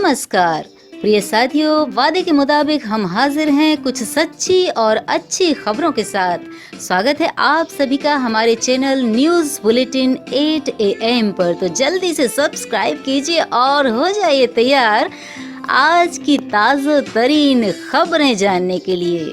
नमस्कार प्रिय साथियों, वादे के मुताबिक हम हाजिर हैं कुछ सच्ची और अच्छी खबरों के साथ। स्वागत है आप सभी का हमारे चैनल न्यूज़ बुलेटिन 8 AM पर। तो जल्दी से सब्सक्राइब कीजिए और हो जाइए तैयार आज की ताज़ा तरीन खबरें जानने के लिए।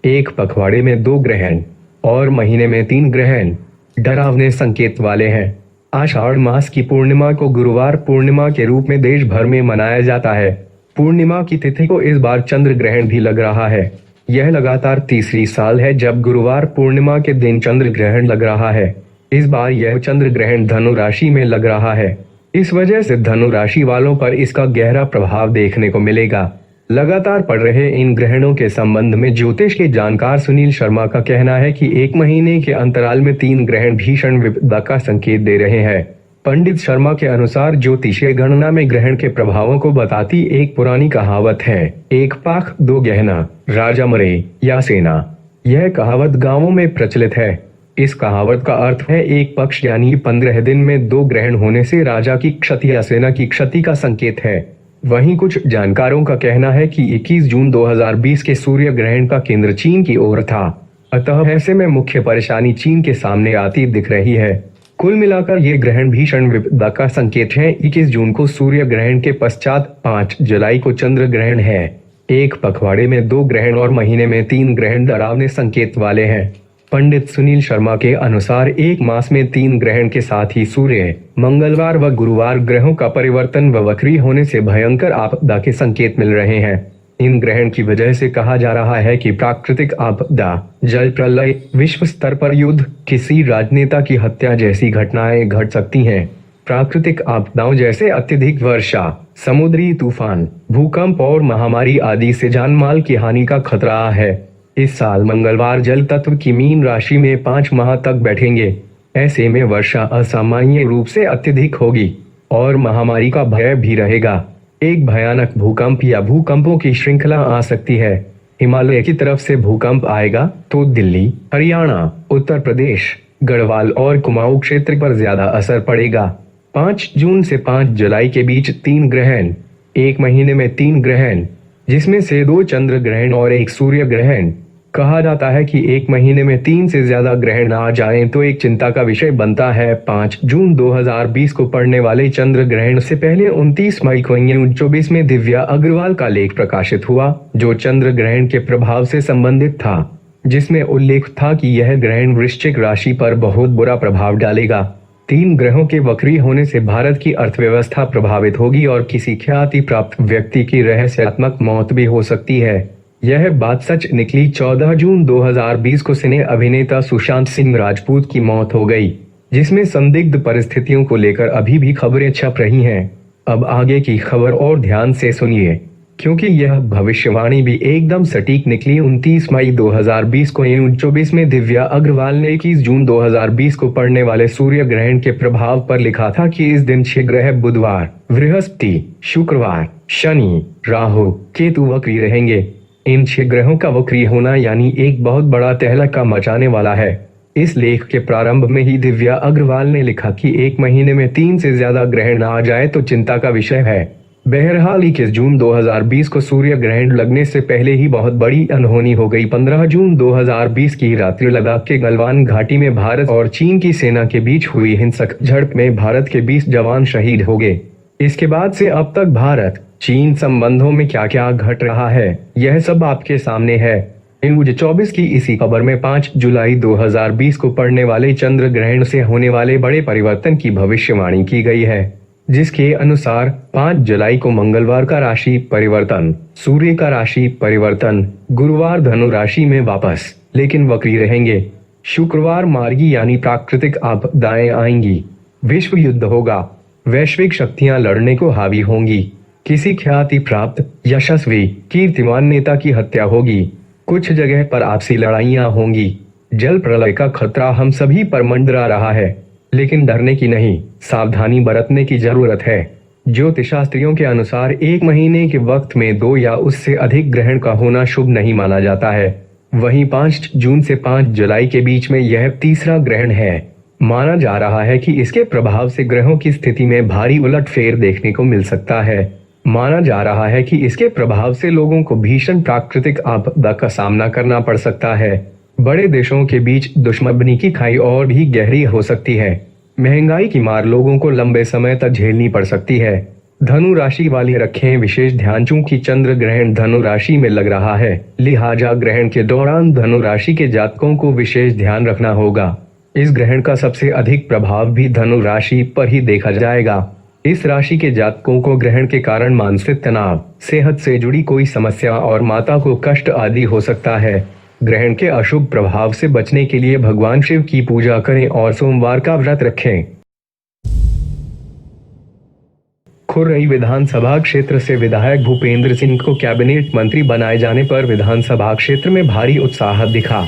एक पखवाड़े में 2 ग्रहण और महीने में 3 ग्रहण डरावने संकेत वाले हैं। आषाढ़ मास की पूर्णिमा को गुरुवार पूर्णिमा के रूप में देश भर में मनाया जाता है। पूर्णिमा की तिथि को इस बार चंद्र ग्रहण भी लग रहा है। यह लगातार तीसरी साल है जब गुरुवार पूर्णिमा के दिन चंद्र ग्रहण लग रहा है। इस बार यह चंद्र ग्रहण धनु राशि में लग रहा है। इस वजह से धनु राशि वालों पर इसका गहरा प्रभाव देखने को मिलेगा। लगातार पड़ रहे इन ग्रहणों के संबंध में ज्योतिष के जानकार सुनील शर्मा का कहना है कि 1 महीने के अंतराल में 3 ग्रहण भीषण विपदा का संकेत दे रहे हैं। पंडित शर्मा के अनुसार ज्योतिषीय गणना में ग्रहण के प्रभावों को बताती एक पुरानी कहावत है, 1 पाख 2 गहना, राजा मरे या सेना। यह कहावत गांवों में प्रचलित है। इस कहावत का अर्थ है 1 पक्ष यानी 15 दिन में 2 ग्रहण होने से राजा की क्षति या सेना की क्षति का संकेत है। वहीं कुछ जानकारों का कहना है कि 21 जून 2020 के सूर्य ग्रहण का केंद्र चीन की ओर था, अतः ऐसे में मुख्य परेशानी चीन के सामने आती दिख रही है। कुल मिलाकर ये ग्रहण भीषण विपदा का संकेत है। 21 जून को सूर्य ग्रहण के पश्चात 5 जुलाई को चंद्र ग्रहण है। एक पखवाड़े में 2 ग्रहण और महीने में 3 ग्रहण डरावने संकेत वाले हैं। पंडित सुनील शर्मा के अनुसार 1 मास में 3 ग्रहण के साथ ही सूर्य, मंगलवार व गुरुवार ग्रहों का परिवर्तन व वक्री होने से भयंकर आपदा के संकेत मिल रहे हैं। इन ग्रहण की वजह से कहा जा रहा है कि प्राकृतिक आपदा, जल प्रलय, विश्व स्तर पर युद्ध, किसी राजनेता की हत्या जैसी घटनाएं घट सकती हैं। प्राकृतिक आपदाओं जैसे अत्यधिक वर्षा, समुद्री तूफान, भूकंप और महामारी आदि से जानमाल की हानि का खतरा है। इस साल मंगलवार जल तत्व की मीन राशि में 5 माह तक बैठेंगे। ऐसे में वर्षा असामान्य रूप से अत्यधिक होगी और महामारी का भय भी रहेगा। एक भयानक भूकंप या भूकंपों की श्रृंखला आ सकती है। हिमालय की तरफ से भूकंप आएगा तो दिल्ली, हरियाणा, उत्तर प्रदेश, गढ़वाल और कुमाऊं क्षेत्र पर ज्यादा असर पड़ेगा। 5 जून से 5 जुलाई के बीच 3 ग्रहण, 1 महीने में 3 ग्रहण, जिसमें से 2 चंद्र ग्रहण और 1 सूर्य ग्रहण। कहा जाता है कि 1 महीने में 3 से ज्यादा ग्रहण आ जाएं तो एक चिंता का विषय बनता है। 5 जून 2020 को पड़ने वाले चंद्र ग्रहण से पहले 29 मई को न्यूज़ 24 में दिव्या अग्रवाल का लेख प्रकाशित हुआ, जो चंद्र ग्रहण के प्रभाव से संबंधित था, जिसमें उल्लेख था कि यह ग्रहण वृश्चिक राशि पर बहुत बुरा प्रभाव डालेगा। 3 ग्रहों के वक्री होने से भारत की अर्थव्यवस्था प्रभावित होगी और किसी ख्याति प्राप्त व्यक्ति की रहस्यात्मक मौत भी हो सकती है। यह बात सच निकली। 14 जून 2020 को सिने अभिनेता सुशांत सिंह राजपूत की मौत हो गई, जिसमें संदिग्ध परिस्थितियों को लेकर अभी भी खबरें छप रही हैं। अब आगे की खबर और ध्यान से सुनिए, क्योंकि यह भविष्यवाणी भी एकदम सटीक निकली। 29 मई 2020 को न्यूज़ 24 में दिव्या अग्रवाल ने 21 जून 2020 को पड़ने वाले सूर्य ग्रहण के प्रभाव पर लिखा था कि इस दिन 6 ग्रह बुधवार, बृहस्पति, शुक्रवार, शनि, राहु, केतु वक्री रहेंगे। इन 6 ग्रहों का वक्री होना यानी एक बहुत बड़ा तहलका मचाने वाला है। इस लेख के प्रारंभ में ही दिव्या अग्रवाल ने लिखा कि 1 महीने में 3 से ज्यादा ग्रहण आ जाए तो चिंता का विषय है। बहरहाल 21 जून 2020 को सूर्य ग्रहण लगने से पहले ही बहुत बड़ी अनहोनी हो गई। 15 जून 2020 की रात्रि लद्दाख के गलवान घाटी में भारत और चीन की सेना के बीच हुई हिंसक झड़प में भारत के 20 जवान शहीद हो गए। इसके बाद से अब तक भारत चीन संबंधों में क्या क्या घट रहा है, यह सब आपके सामने है। न्यूज़ 24 की इसी खबर में 5 जुलाई 2020 को पड़ने वाले चंद्र ग्रहण से होने वाले बड़े परिवर्तन की भविष्यवाणी की गई है, जिसके अनुसार 5 जुलाई को मंगलवार का राशि परिवर्तन, सूर्य का राशि परिवर्तन, गुरुवार धनु राशि में वापस लेकिन वक्री रहेंगे। शुक्रवार मार्गी यानी प्राकृतिक आपदाएं आएंगी, विश्व युद्ध होगा, वैश्विक शक्तियां लड़ने को हावी होंगी, किसी ख्याति प्राप्त यशस्वी कीर्तिमान नेता की हत्या होगी, कुछ जगह पर आपसी लड़ाइयां होंगी, जल प्रलय का खतरा हम सभी पर मंडरा रहा है, लेकिन डरने की नहीं, सावधानी बरतने की जरूरत है। ज्योतिषशास्त्रियों के अनुसार 1 महीने के वक्त में 2 या उससे अधिक ग्रहण का होना शुभ नहीं माना जाता है। वहीं 5 जून से 5 जुलाई के बीच में यह तीसरा ग्रहण है। माना जा रहा है कि इसके प्रभाव से ग्रहों की स्थिति में भारी उलटफेर देखने को मिल सकता है। माना जा रहा है कि इसके प्रभाव से लोगों को भीषण प्राकृतिक आपदा का सामना करना पड़ सकता है। बड़े देशों के बीच दुश्मनी की खाई और भी गहरी हो सकती है। महंगाई की मार लोगों को लंबे समय तक झेलनी पड़ सकती है। धनु राशि वाले रखें विशेष ध्यान, चूंकि चंद्र ग्रहण धनु राशि में लग रहा है, लिहाजा ग्रहण के दौरान धनु राशि के जातकों को विशेष ध्यान रखना होगा। इस ग्रहण का सबसे अधिक प्रभाव भी धनु राशि पर ही देखा जाएगा। इस राशि के जातकों को ग्रहण के कारण मानसिक तनाव, सेहत से जुड़ी कोई समस्या और माता को कष्ट आदि हो सकता है। ग्रहण के अशुभ प्रभाव से बचने के लिए भगवान शिव की पूजा करें और सोमवार का व्रत रखें। खुर्रई विधानसभा क्षेत्र से विधायक भूपेंद्र सिंह को कैबिनेट मंत्री बनाए जाने पर विधानसभा क्षेत्र में भारी उत्साह दिखा।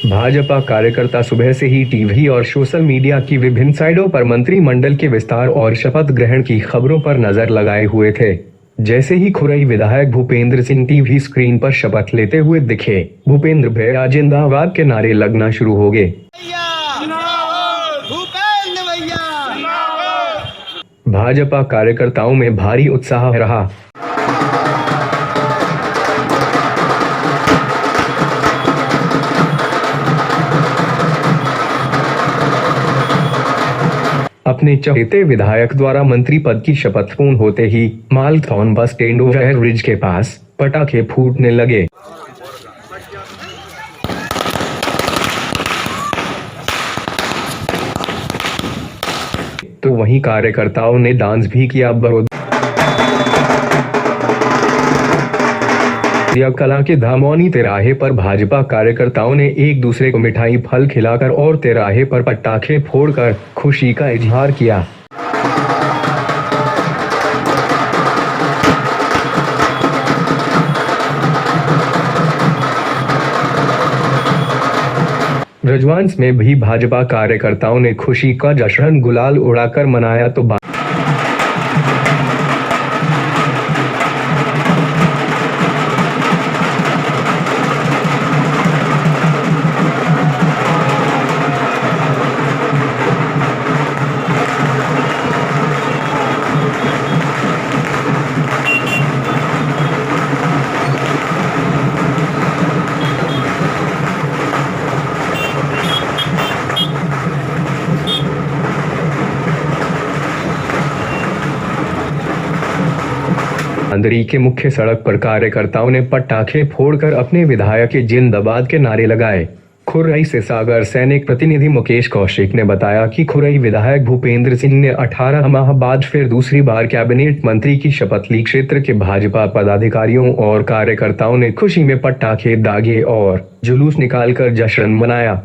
भाजपा कार्यकर्ता सुबह से ही टीवी और सोशल मीडिया की विभिन्न साइटों पर मंत्रिमंडल के विस्तार और शपथ ग्रहण की खबरों पर नजर लगाए हुए थे। जैसे ही खुरई विधायक भूपेंद्र सिंह टीवी स्क्रीन पर शपथ लेते हुए दिखे, भूपेंद्र भैया जिंदाबाद के नारे लगना शुरू हो गए। भाजपा कार्यकर्ताओं में भारी उत्साह रहा। अपने चहेते विधायक द्वारा मंत्री पद की शपथ पूर्ण होते ही Malthone bus stand over bridge के पास पटाखे फूटने लगे। तो वहीं कार्यकर्ताओं ने डांस भी किया। कला के धामौनी तिराहे पर भाजपा कार्यकर्ताओं ने एक दूसरे को मिठाई फल खिलाकर और तिराहे पर पटाखे फोड़कर खुशी का इजहार किया। रजवांस में भी भाजपा कार्यकर्ताओं ने खुशी का जश्न गुलाल उड़ाकर मनाया। तो अंदरी के मुख्य सड़क पर कार्यकर्ताओं ने पटाखे फोड़कर अपने विधायक के जिंदाबाद के नारे लगाए। खुर्रई से सागर सैनिक प्रतिनिधि मुकेश कौशिक ने बताया कि खुर्रई विधायक भूपेंद्र सिंह ने 18 माह बाद फिर दूसरी बार कैबिनेट मंत्री की शपथ ली। क्षेत्र के भाजपा पदाधिकारियों और कार्यकर्ताओं ने खुशी में पटाखे दागे और जुलूस निकालकर जश्न मनाया।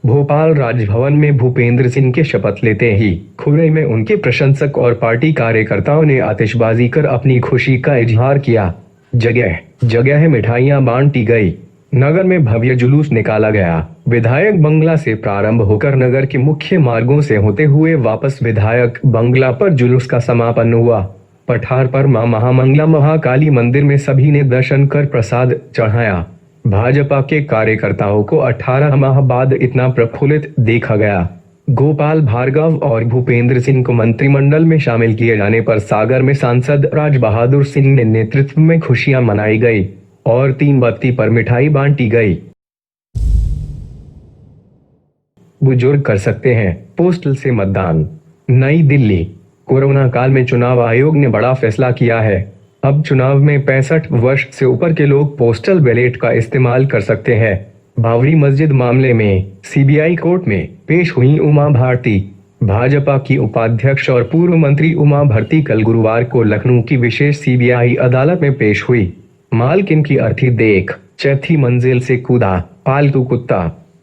भोपाल राजभवन में भूपेंद्र सिंह के शपथ लेते ही खुर्रई में उनके प्रशंसक और पार्टी कार्यकर्ताओं ने आतिशबाजी कर अपनी खुशी का इजहार किया। जगह जगह मिठाइयां बांटी गई। नगर में भव्य जुलूस निकाला गया। विधायक बंगला से प्रारंभ होकर नगर के मुख्य मार्गों से होते हुए वापस विधायक बंगला पर जुलूस का समापन हुआ। पठार पर मां महामंगला महाकाली मंदिर में सभी ने दर्शन कर प्रसाद चढ़ाया। भाजपा के कार्यकर्ताओं को 18 माह बाद इतना प्रफुल्लित देखा गया। गोपाल भार्गव और भूपेंद्र सिंह को मंत्रिमंडल में शामिल किए जाने पर सागर में सांसद राज बहादुर सिंह ने नेतृत्व में खुशियां मनाई गई और 3 बत्ती पर मिठाई बांटी गई। बुजुर्ग कर सकते हैं पोस्टल से मतदान। नई दिल्ली। कोरोना काल में चुनाव आयोग ने बड़ा फैसला किया है। अब चुनाव में 65 वर्ष से ऊपर के लोग पोस्टल बैलेट का इस्तेमाल कर सकते हैं। बाबरी मस्जिद मामले में सीबीआई कोर्ट में पेश हुई उमा भारती। भाजपा की उपाध्यक्ष और पूर्व मंत्री उमा भारती कल गुरुवार को लखनऊ की विशेष सीबीआई अदालत में पेश हुई। मालकिन की अर्थी देख चौथी मंजिल से कूदा पालतू कुत्ता।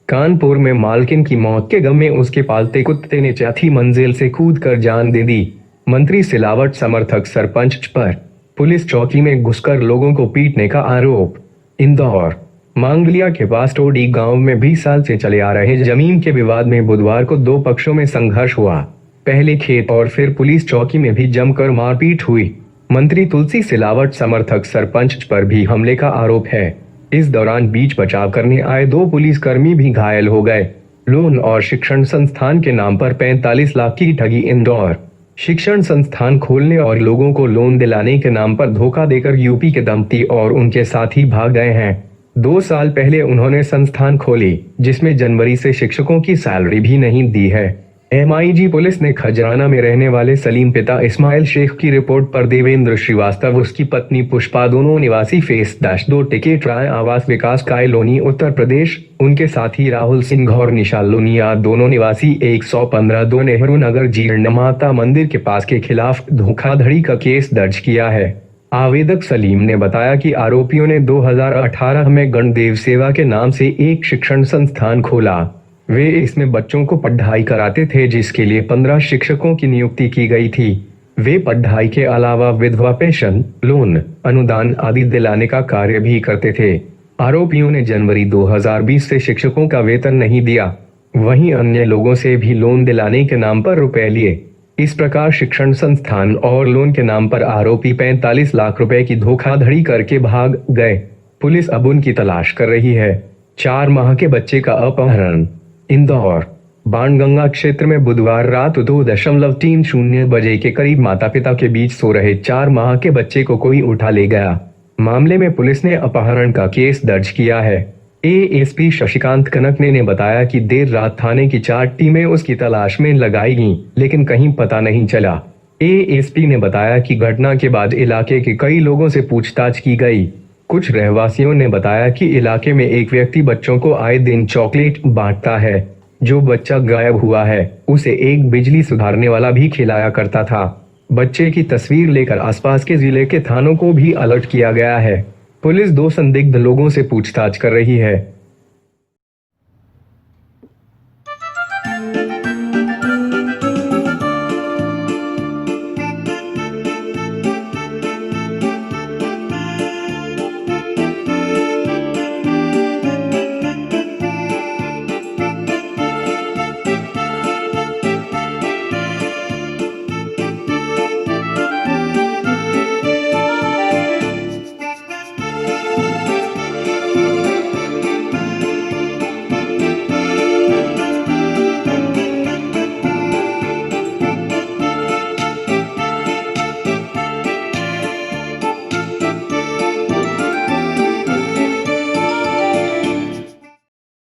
कानपुर में मालकिन की मौत के गम में उसके पालते कुत्ते ने चौथी मंजिल से कूदकर जान दे दी। मंत्री सिलावट समर्थक सरपंच पर पुलिस चौकी में घुसकर लोगों को पीटने का आरोप। इंदौर मांगलिया के पास टोडी गांव में 20 साल से चले आ रहे जमीन के विवाद में बुधवार को दो पक्षों में संघर्ष हुआ। पहले खेत और फिर पुलिस चौकी में भी जमकर मारपीट हुई। मंत्री तुलसी सिलावट समर्थक सरपंच पर भी हमले का आरोप है। इस दौरान बीच बचाव करने आए दो पुलिसकर्मी भी घायल हो गए। लोन और शिक्षण संस्थान के नाम पर 45 लाख की ठगी। इंदौर शिक्षण संस्थान खोलने और लोगों को लोन दिलाने के नाम पर धोखा देकर यूपी के दंपति और उनके साथी भाग गए हैं। 2 साल पहले उन्होंने संस्थान खोली जिसमें जनवरी से शिक्षकों की सैलरी भी नहीं दी है। एमआईजी पुलिस ने खजराना में रहने वाले सलीम पिता इस्माइल शेख की रिपोर्ट पर देवेंद्र श्रीवास्तव, उसकी पत्नी पुष्पा, दोनों निवासी फेस 2 टिकट राय आवास विकास कायलोनी उत्तर प्रदेश, उनके साथी राहुल सिंह और निशाल लोनिया, दोनों निवासी 115 नेहरू नगर जीर्ण माता मंदिर के पास के खिलाफ धोखाधड़ी का केस दर्ज किया है। आवेदक सलीम ने बताया कि आरोपियों ने 2018 में गणदेव सेवा के नाम से एक शिक्षण संस्थान खोला। वे इसमें बच्चों को पढ़ाई कराते थे जिसके लिए 15 शिक्षकों की नियुक्ति की गई थी। वे पढ़ाई के अलावा विधवा पेंशन, लोन, अनुदान आदि दिलाने का कार्य भी करते थे। आरोपियों ने जनवरी 2020 से शिक्षकों का वेतन नहीं दिया, वहीं अन्य लोगों से भी लोन दिलाने के नाम पर रुपए लिए। इस प्रकार शिक्षण संस्थान और लोन के नाम पर आरोपी 45 लाख रुपए की धोखाधड़ी करके भाग गए। पुलिस अब उनकी तलाश कर रही है। 4 माह के बच्चे का अपहरण। इंदौर बाणगंगा क्षेत्र में बुधवार रात 2:30 बजे के करीब माता पिता के बीच सो रहे 4 माह के बच्चे को कोई उठा ले गया। मामले में पुलिस ने अपहरण का केस दर्ज किया है। एएसपी शशिकांत कनकने ने बताया कि देर रात थाने की 4 टीमें उसकी तलाश में लगाई गईं, लेकिन कहीं पता नहीं चला। एएसपी ने बताया कि घटना के बाद इलाके के कई लोगों से पूछताछ की गई। कुछ रहवासियों ने बताया कि इलाके में एक व्यक्ति बच्चों को आए दिन चॉकलेट बांटता है। जो बच्चा गायब हुआ है उसे एक बिजली सुधारने वाला भी खिलाया करता था। बच्चे की तस्वीर लेकर आसपास के जिले के थानों को भी अलर्ट किया गया है। पुलिस 2 संदिग्ध लोगों से पूछताछ कर रही है।